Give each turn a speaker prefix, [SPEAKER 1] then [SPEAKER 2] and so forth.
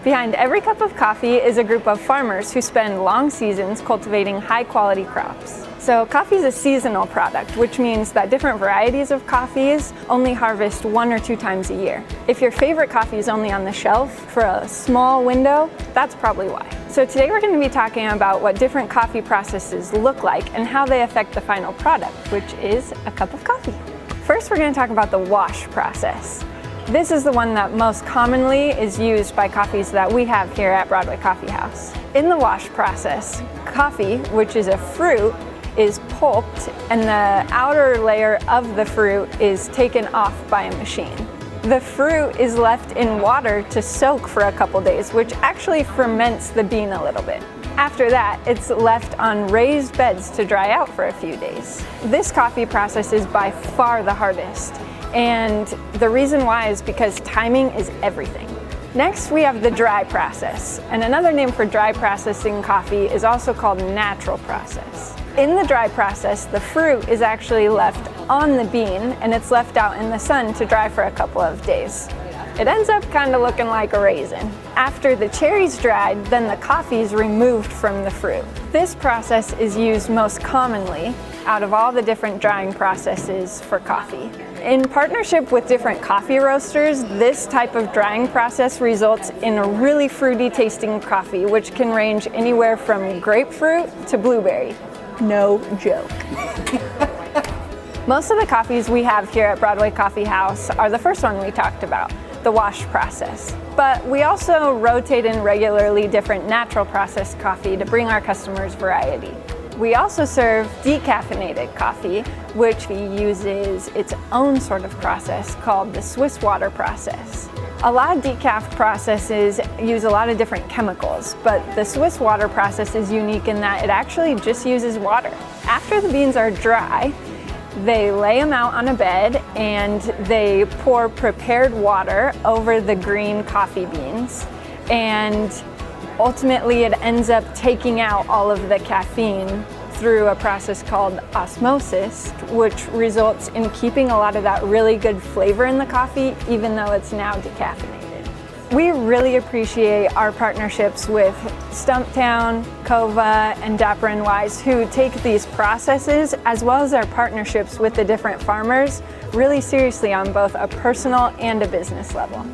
[SPEAKER 1] Behind every cup of coffee is a group of farmers who spend long seasons cultivating high-quality crops. So coffee is a seasonal product, which means that different varieties of coffees only harvest 1 or 2 times a year. If your favorite coffee is only on the shelf for a small window, that's probably why. So today we're going to be talking about what different coffee processes look like and how they affect the final product, which is a cup of coffee. First, we're going to talk about the wash process. This is the one that most commonly is used by coffees that we have here at Broadway Coffee House. In the wash process, coffee, which is a fruit, is pulped and the outer layer of the fruit is taken off by a machine. The fruit is left in water to soak for a couple days, which actually ferments the bean a little bit. After that, it's left on raised beds to dry out for a few days. This coffee process is by far the hardest. And the reason why is because timing is everything. Next, we have the dry process. And another name for dry processing coffee is also called natural process. In the dry process, the fruit is actually left on the bean and it's left out in the sun to dry for a couple of days. It ends up kind of looking like a raisin. After the cherry's dried, then the coffee is removed from the fruit. This process is used most commonly out of all the different drying processes for coffee. In partnership with different coffee roasters, this type of drying process results in a really fruity tasting coffee, which can range anywhere from grapefruit to blueberry. No joke. Most of the coffees we have here at Broadway Coffee House are the first one we talked about, the wash process. But we also rotate in regularly different natural processed coffee to bring our customers variety. We also serve decaffeinated coffee, which uses its own sort of process called the Swiss water process. A lot of decaf processes use a lot of different chemicals, but the Swiss water process is unique in that it actually just uses water. After the beans are dry, they lay them out on a bed and they pour prepared water over the green coffee beans, and ultimately it ends up taking out all of the caffeine through a process called osmosis, which results in keeping a lot of that really good flavor in the coffee, even though it's now decaffeinated. We really appreciate our partnerships with Stumptown, Kova, and Dapper & Wise, who take these processes, as well as our partnerships with the different farmers, really seriously on both a personal and a business level.